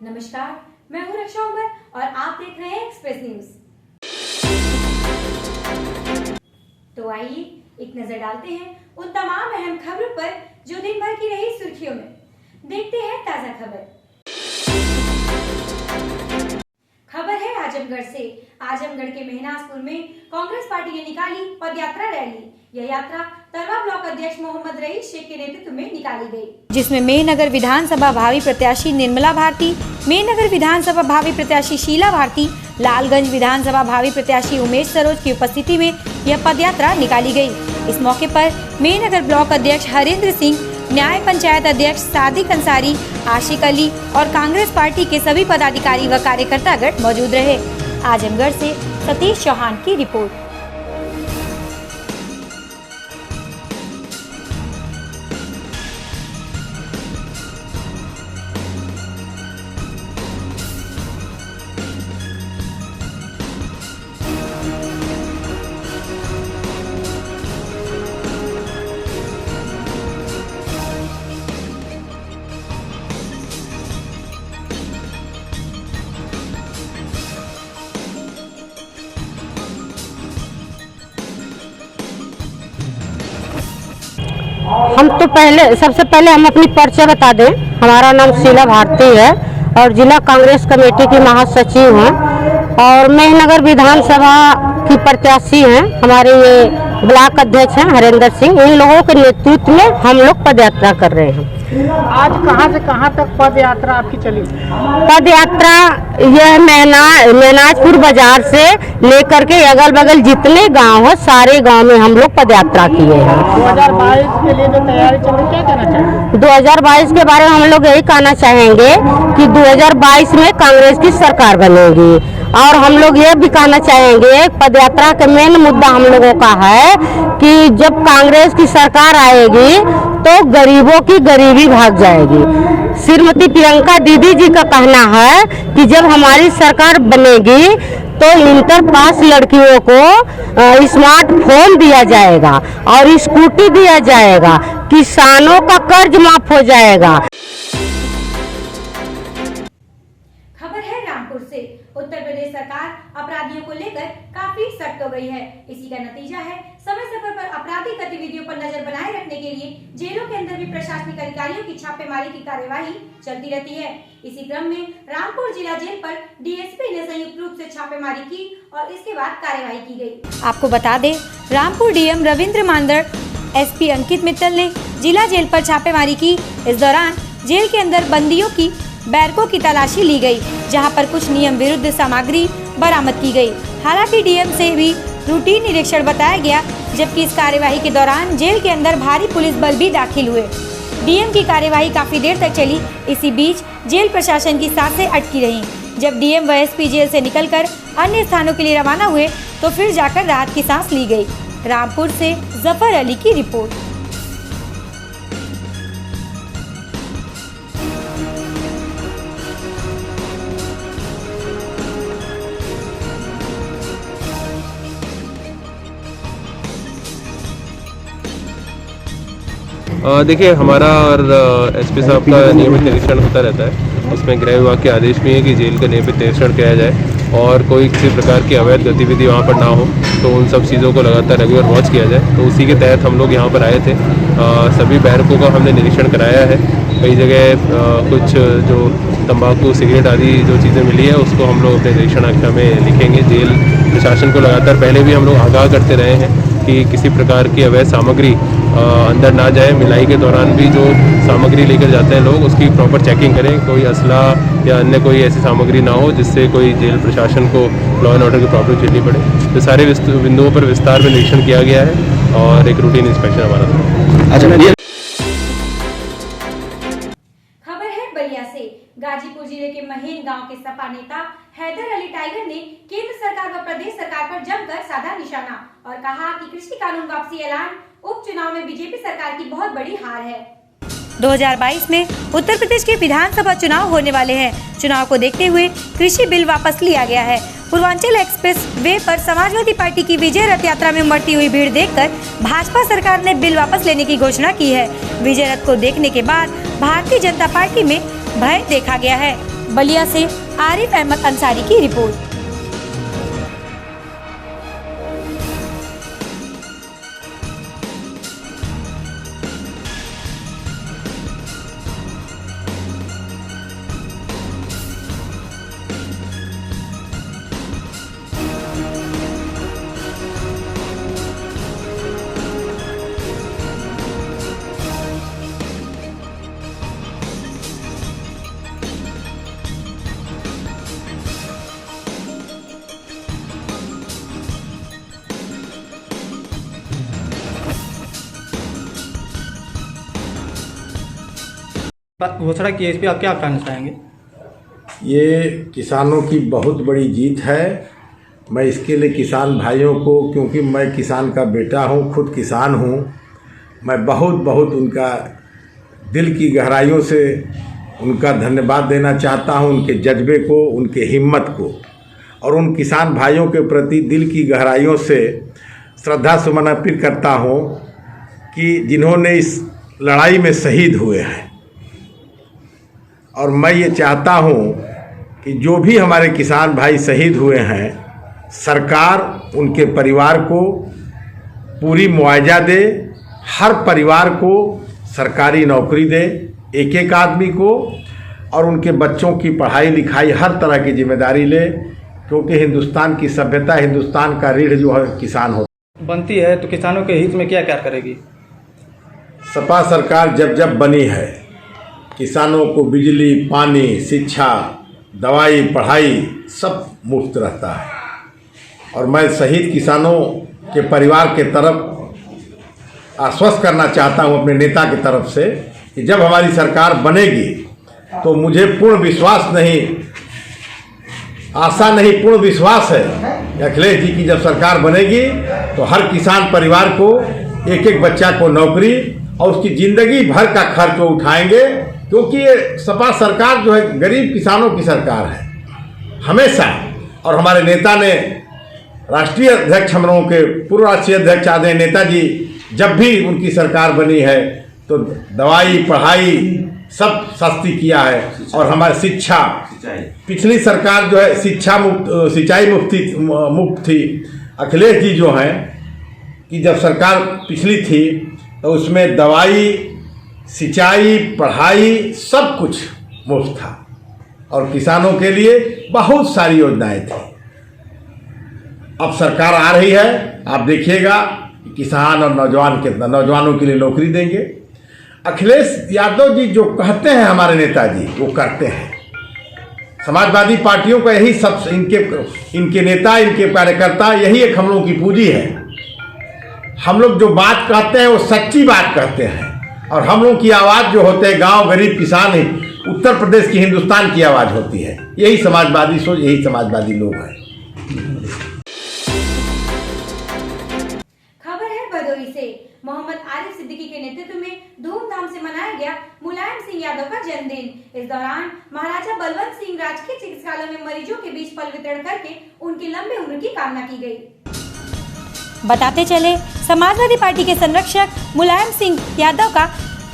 नमस्कार, मैं हूं रक्षा उमर और आप देख रहे हैं एक्सप्रेस न्यूज। तो आइए एक नजर डालते हैं उन तमाम अहम खबरों पर जो दिन भर की रही सुर्खियों में। देखते हैं ताजा खबर। खबर है आजमगढ़ से। आजमगढ़ के मेहनाजपुर में कांग्रेस पार्टी ने निकाली पदयात्रा रैली। यह यात्रा तरवा ब्लॉक अध्यक्ष मोहम्मद रईस शेख के नेतृत्व में निकाली गई, जिसमें मेहनगर विधानसभा भावी प्रत्याशी निर्मला भारती, मेहनगर विधानसभा भावी प्रत्याशी शीला भारती, लालगंज विधानसभा भावी प्रत्याशी उमेश सरोज की उपस्थिति में यह पदयात्रा निकाली गई। इस मौके पर मेहनगर ब्लॉक अध्यक्ष हरेंद्र सिंह, न्याय पंचायत अध्यक्ष सादिक अंसारी, आशिक अली और कांग्रेस पार्टी के सभी पदाधिकारी व कार्यकर्तागण मौजूद रहे। आजमगढ़ से सतीश चौहान की रिपोर्ट। हम तो सबसे पहले हम अपनी परिचय बता दें। हमारा नाम शीला भारती है और जिला कांग्रेस कमेटी की महासचिव हैं और मेहनगर विधानसभा की प्रत्याशी हैं। हमारे ये ब्लॉक अध्यक्ष हैं हरेंद्र सिंह। इन लोगों के नेतृत्व में हम लोग पदयात्रा कर रहे हैं। आज कहां से कहां तक पद यात्रा आपकी चली? पद यात्रा यह मेहनाजपुर बाजार से लेकर के अगल बगल जितने गांव हो सारे गांव में हम लोग पद यात्रा किए हैं। 2022 के लिए जो तैयारी चल रही है, क्या कहना चाहेंगे? 2022 के बारे में हम लोग यही कहना चाहेंगे कि 2022 में कांग्रेस की सरकार बनेगी और हम लोग ये भी कहना चाहेंगे पद यात्रा का मेन मुद्दा हम लोगों का है कि जब कांग्रेस की सरकार आएगी तो गरीबों की गरीबी भाग जाएगी। श्रीमती प्रियंका दीदी जी का कहना है कि जब हमारी सरकार बनेगी तो इंटर पास लड़कियों को स्मार्टफोन दिया जाएगा और स्कूटी दिया जाएगा, किसानों का कर्ज माफ हो जाएगा। खबर है रामपुर से। उत्तर प्रदेश सरकार अपराधियों को लेकर काफी सख्त हो गई है। इसी का नतीजा है समय समय पर आपराधिक गतिविधियों पर नजर बनाए रखने के लिए जेलों के अंदर भी प्रशासनिक अधिकारियों की छापेमारी की कार्यवाही चलती रहती है। इसी क्रम में रामपुर जिला जेल पर डीएसपी ने संयुक्त रूप से छापेमारी की और इसके बाद कार्यवाही की गई। आपको बता दें, रामपुर डीएम रविंद्र मांदड़, एसपी अंकित मित्तल ने जिला जेल पर छापेमारी की। इस दौरान जेल के अंदर बंदियों की बैरकों की तलाशी ली गई, जहां पर कुछ नियम विरुद्ध सामग्री बरामद की गई। हालांकि डीएम से भी रूटीन निरीक्षण बताया गया, जबकि इस कार्यवाही के दौरान जेल के अंदर भारी पुलिस बल भी दाखिल हुए। डीएम की कार्यवाही काफी देर तक चली। इसी बीच जेल प्रशासन की सांसें अटकी रहीं। जब डीएम व एसपी जेल से निकलकर अन्य स्थानों के लिए रवाना हुए तो फिर जाकर राहत की सांस ली गई। रामपुर से जफर अली की रिपोर्ट। देखिए, हमारा और एसपी साहब का नियमित निरीक्षण होता रहता है। उसमें गृह विभाग के आदेश भी है कि जेल का नियमित निरीक्षण किया जाए और कोई किसी प्रकार की अवैध गतिविधि वहाँ पर ना हो, तो उन सब चीज़ों को लगातार रेगुलर वॉच किया जाए। तो उसी के तहत हम लोग यहाँ पर आए थे। सभी बैरकों का हमने निरीक्षण कराया है। कई जगह कुछ जो तंबाकू, सिगरेट आदि जो चीज़ें मिली है उसको हम लोग अपने निरीक्षण आख्या में लिखेंगे। जेल प्रशासन को लगातार पहले भी हम लोग आगाह करते रहे हैं कि किसी प्रकार की अवैध सामग्री अंदर ना जाए। मिलाई के दौरान भी जो सामग्री लेकर जाते हैं लोग, उसकी प्रॉपर चेकिंग करें। कोई असला या अन्य कोई ऐसी सामग्री ना हो जिससे कोई जेल प्रशासन को लॉ एंड ऑर्डर की प्रॉब्लम झेलनी पड़े। तो सारे बिंदुओं पर विस्तार में निरीक्षण किया गया है और एक रूटीन इंस्पेक्शन हमारा था। खबर है बलिया से। गाजीपुर जिले के महेन गांव के सपा नेता हैदर अली टाइगर ने केंद्र सरकार व प्रदेश सरकार पर जमकर साधा निशाना और कहा कि कृषि कानून वापसी ऐलान उपचुनाव में बीजेपी सरकार की बहुत बड़ी हार है। 2022 में उत्तर प्रदेश के विधानसभा चुनाव होने वाले हैं। चुनाव को देखते हुए कृषि बिल वापस लिया गया है। पूर्वांचल एक्सप्रेस वे पर समाजवादी पार्टी की विजय रथ यात्रा में उमड़ती हुई भीड़ देखकर भाजपा सरकार ने बिल वापस लेने की घोषणा की है। विजय रथ को देखने के बाद भारतीय जनता पार्टी में भय देखा गया है। बलिया से आरिफ अहमद अंसारी की रिपोर्ट। घोषणा की है, इस पर आप क्या कहना चाहेंगे? ये किसानों की बहुत बड़ी जीत है। मैं इसके लिए किसान भाइयों को, क्योंकि मैं किसान का बेटा हूँ, खुद किसान हूँ, मैं बहुत बहुत उनका दिल की गहराइयों से उनका धन्यवाद देना चाहता हूँ, उनके जज्बे को, उनके हिम्मत को, और उन किसान भाइयों के प्रति दिल की गहराइयों से श्रद्धा सुमन अर्पित करता हूँ कि जिन्होंने इस लड़ाई में शहीद हुए हैं। और मैं ये चाहता हूँ कि जो भी हमारे किसान भाई शहीद हुए हैं, सरकार उनके परिवार को पूरी मुआवजा दे, हर परिवार को सरकारी नौकरी दे, एक एक आदमी को, और उनके बच्चों की पढ़ाई लिखाई हर तरह की जिम्मेदारी ले, क्योंकि हिंदुस्तान की सभ्यता, हिंदुस्तान का रीढ़ जो है किसान होता बनती है। तो किसानों के हित में क्या क्या करेगी? सपा सरकार जब जब बनी है, किसानों को बिजली, पानी, शिक्षा, दवाई, पढ़ाई सब मुफ्त रहता है। और मैं शहीद किसानों के परिवार के तरफ आश्वस्त करना चाहता हूं अपने नेता की तरफ से कि जब हमारी सरकार बनेगी तो मुझे पूर्ण विश्वास नहीं, आशा नहीं, पूर्ण विश्वास है कि अखिलेश जी की जब सरकार बनेगी तो हर किसान परिवार को एक एक बच्चा को नौकरी और उसकी ज़िंदगी भर का खर्च वो उठाएंगे, क्योंकि ये सपा सरकार जो है गरीब किसानों की सरकार है हमेशा। और हमारे नेता ने, राष्ट्रीय अध्यक्ष हम लोगों के पूर्व राष्ट्रीय अध्यक्ष आदरणीय नेताजी, जब भी उनकी सरकार बनी है तो दवाई, पढ़ाई सब सस्ती किया है। और हमारी शिक्षा, पिछली सरकार जो है शिक्षा मुफ्त, सिंचाई मुफ्त थी। अखिलेश जी जो हैं कि जब सरकार पिछली थी तो उसमें दवाई, सिंचाई, पढ़ाई सब कुछ मुफ्त था, और किसानों के लिए बहुत सारी योजनाएं थी। अब सरकार आ रही है, आप देखिएगा किसान और नौजवानों के लिए नौकरी देंगे। अखिलेश यादव जी जो कहते हैं हमारे नेताजी, वो करते हैं। समाजवादी पार्टियों का यही सब, इनके नेता, इनके कार्यकर्ता, यही एक हम लोगों की पूंजी है। हम लोग जो बात कहते हैं वो सच्ची बात कहते हैं, और हम लोग की आवाज़ जो होते हैं गांव गरीब किसान ही, उत्तर प्रदेश की, हिंदुस्तान की आवाज़ होती है। यही समाजवादी सोच, यही समाजवादी लोग हैं। खबर है भदोही से। मोहम्मद आरिफ सिद्दीकी के नेतृत्व में धूमधाम से मनाया गया मुलायम सिंह यादव का जन्मदिन। इस दौरान महाराजा बलवंत सिंह राजकीय चिकित्सालय में मरीजों के बीच फल वितरण करके उनकी लंबी उम्र की कामना की गई। बताते चले, समाजवादी पार्टी के संरक्षक मुलायम सिंह यादव का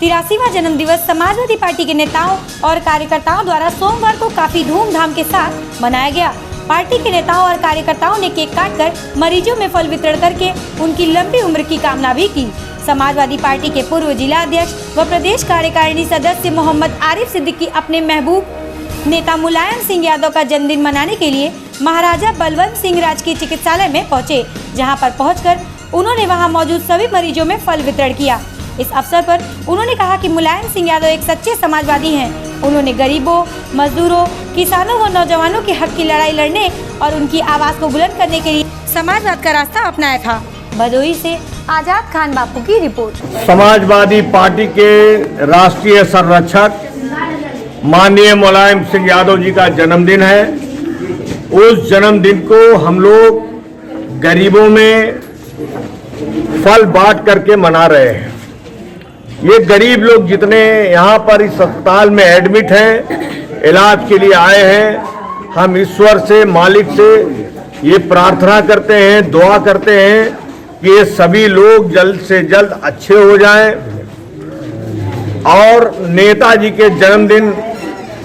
83वां जन्म दिवस समाजवादी पार्टी के नेताओं और कार्यकर्ताओं द्वारा सोमवार को काफी धूमधाम के साथ मनाया गया। पार्टी के नेताओं और कार्यकर्ताओं ने केक काटकर मरीजों में फल वितरण करके उनकी लंबी उम्र की कामना भी की। समाजवादी पार्टी के पूर्व जिला अध्यक्ष व प्रदेश कार्यकारिणी सदस्य मोहम्मद आरिफ सिद्दीकी अपने महबूब नेता मुलायम सिंह यादव का जन्मदिन मनाने के लिए महाराजा बलवंत सिंह राजकीय चिकित्सालय में पहुंचे, जहां पर पहुंचकर उन्होंने वहां मौजूद सभी मरीजों में फल वितरण किया। इस अवसर पर उन्होंने कहा कि मुलायम सिंह यादव एक सच्चे समाजवादी हैं। उन्होंने गरीबों, मजदूरों, किसानों व नौजवानों के हक की लड़ाई लड़ने और उनकी आवाज़ को बुलंद करने के लिए समाजवाद का रास्ता अपनाया था। भदोही से आजाद खान बापू की रिपोर्ट। समाजवादी पार्टी के राष्ट्रीय संरक्षक माननीय मुलायम सिंह यादव जी का जन्मदिन है। उस जन्मदिन को हम लोग गरीबों में फल बांट करके मना रहे हैं। ये गरीब लोग जितने यहाँ पर इस अस्पताल में एडमिट हैं, इलाज के लिए आए हैं, हम ईश्वर से, मालिक से ये प्रार्थना करते हैं, दुआ करते हैं कि ये सभी लोग जल्द से जल्द अच्छे हो जाएं और नेताजी के जन्मदिन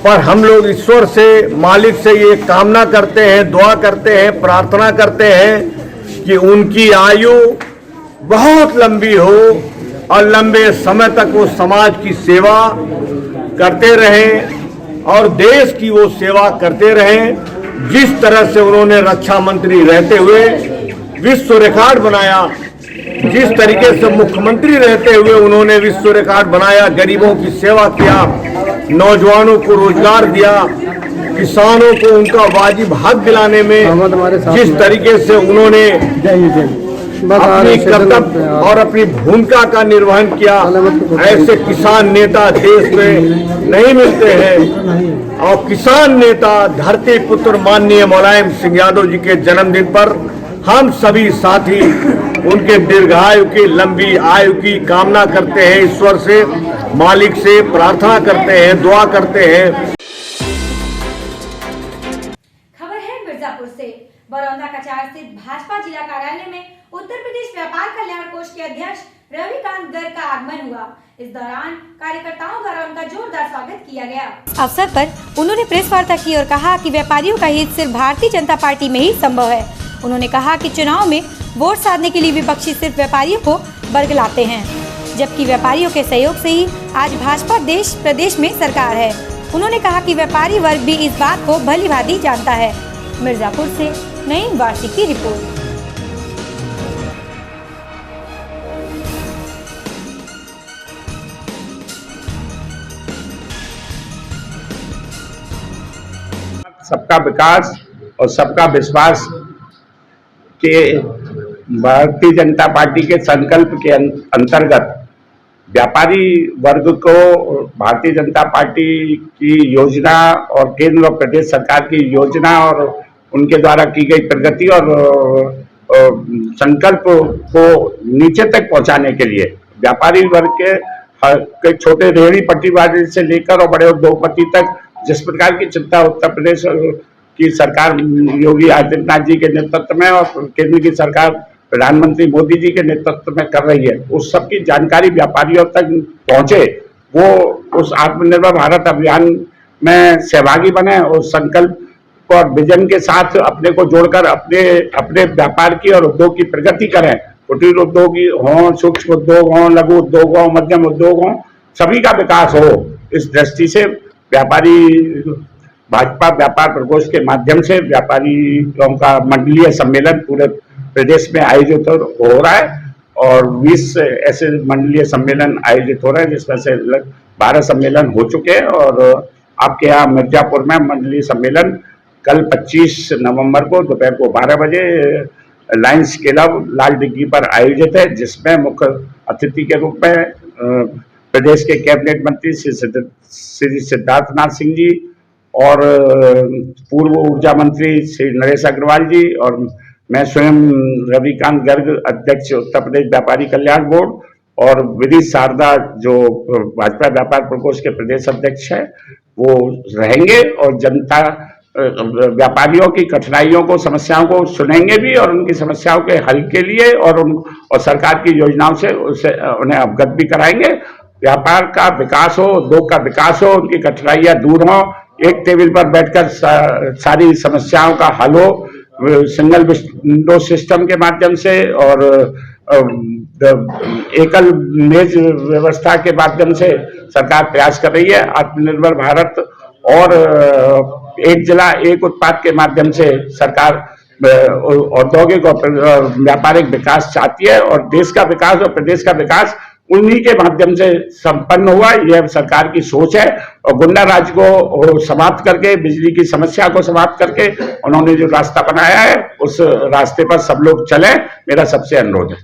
पर हम लोग ईश्वर से, मालिक से ये कामना करते हैं, दुआ करते हैं, प्रार्थना करते हैं कि उनकी आयु बहुत लंबी हो और लंबे समय तक वो समाज की सेवा करते रहें और देश की वो सेवा करते रहें। जिस तरह से उन्होंने रक्षा मंत्री रहते हुए विश्व रिकॉर्ड बनाया, जिस तरीके से मुख्यमंत्री रहते हुए उन्होंने विश्व रिकॉर्ड बनाया, गरीबों की सेवा किया, नौजवानों को रोजगार दिया, किसानों को उनका वाजिब हक दिलाने में जिस तरीके से उन्होंने अपनी कर्तव्य और अपनी भूमिका का निर्वहन किया, ऐसे किसान नेता देश में नहीं मिलते हैं। और किसान नेता धरती पुत्र माननीय मुलायम सिंह यादव जी के जन्मदिन पर हम सभी साथी उनके दीर्घायु की, लंबी आयु की कामना करते हैं, ईश्वर से, मालिक से प्रार्थना करते हैं, दुआ करते हैं। खबर है मिर्जापुर से। बरौंदा कचार स्थित भाजपा जिला कार्यालय में उत्तर प्रदेश व्यापार कल्याण कोष के अध्यक्ष रविकांत गर्ग का आगमन हुआ। इस दौरान कार्यकर्ताओं द्वारा उनका जोरदार स्वागत किया गया। इस अवसर पर उन्होंने प्रेस वार्ता की और कहा कि व्यापारियों का हित सिर्फ भारतीय जनता पार्टी में ही संभव है। उन्होंने कहा कि चुनाव में वोट साधने के लिए विपक्षी सिर्फ व्यापारियों को बरगलाते हैं, जबकि व्यापारियों के सहयोग से ही आज भाजपा देश प्रदेश में सरकार है। उन्होंने कहा कि व्यापारी वर्ग भी इस बात को भली भांति जानता है। मिर्जापुर से नईम वासी की रिपोर्ट। सबका विकास और सबका विश्वास के भारतीय जनता पार्टी के संकल्प के अंतर्गत व्यापारी वर्ग को भारतीय जनता पार्टी की योजना और केंद्र और प्रदेश सरकार की योजना और उनके द्वारा की गई प्रगति और संकल्प को नीचे तक पहुंचाने के लिए व्यापारी वर्ग के छोटे रेहड़ी पट्टीवाले से लेकर और बड़े उद्योगपति तक जिस प्रकार की चिंता उत्तर प्रदेश की सरकार योगी आदित्यनाथ जी के नेतृत्व में और केंद्र की सरकार प्रधानमंत्री मोदी जी के नेतृत्व में कर रही है, उस सब की जानकारी व्यापारियों तक पहुंचे, वो उस आत्मनिर्भर भारत अभियान में सहभागी बने और संकल्प और विजन के साथ अपने को जोड़कर अपने व्यापार की और उद्योग की प्रगति करें। कुटीर उद्योग हो, सूक्ष्म उद्योग हो, लघु उद्योग हो, मध्यम उद्योग हो, सभी का विकास हो। इस दृष्टि से व्यापारी भाजपा व्यापार प्रकोष्ठ के माध्यम से व्यापारियों का मंडलीय सम्मेलन पूरे प्रदेश में आयोजित हो रहा है और 20 ऐसे मंडलीय सम्मेलन आयोजित हो रहे हैं, जिसमें से 12 सम्मेलन हो चुके हैं और आपके यहाँ मिर्जापुर में मंडलीय सम्मेलन कल 25 नवंबर को दोपहर को 12 बजे लायंस क्लब लाल डिग्गी पर आयोजित है, जिसमें मुख्य अतिथि के रूप में प्रदेश के कैबिनेट मंत्री श्री सिद्धार्थनाथ सिंह जी और पूर्व ऊर्जा मंत्री श्री नरेश अग्रवाल जी और मैं स्वयं रविकांत गर्ग अध्यक्ष उत्तर प्रदेश व्यापारी कल्याण बोर्ड और विधि शारदा जो भाजपा व्यापार प्रकोष्ठ के प्रदेश अध्यक्ष है वो रहेंगे और जनता व्यापारियों की कठिनाइयों को, समस्याओं को सुनेंगे भी और उनकी समस्याओं के हल के लिए और सरकार की योजनाओं से उन्हें अवगत भी कराएंगे। व्यापार का विकास हो, उद्योग का विकास हो, उनकी कठिनाइयां दूर हो, एक टेबल पर बैठकर सारी समस्याओं का हल हो, सिंगल विंडो सिस्टम के माध्यम से और एकल मेज व्यवस्था के माध्यम से सरकार प्रयास कर रही है। आत्मनिर्भर भारत और एक जिला एक उत्पाद के माध्यम से सरकार औद्योगिक और व्यापारिक विकास चाहती है और देश का विकास और प्रदेश का विकास उन्हीं के माध्यम से संपन्न हुआ। यह सरकार की सोच है और गुंडा राज को समाप्त करके, बिजली की समस्या को समाप्त करके उन्होंने जो रास्ता बनाया है उस रास्ते पर सब लोग चलें, मेरा सबसे अनुरोध है।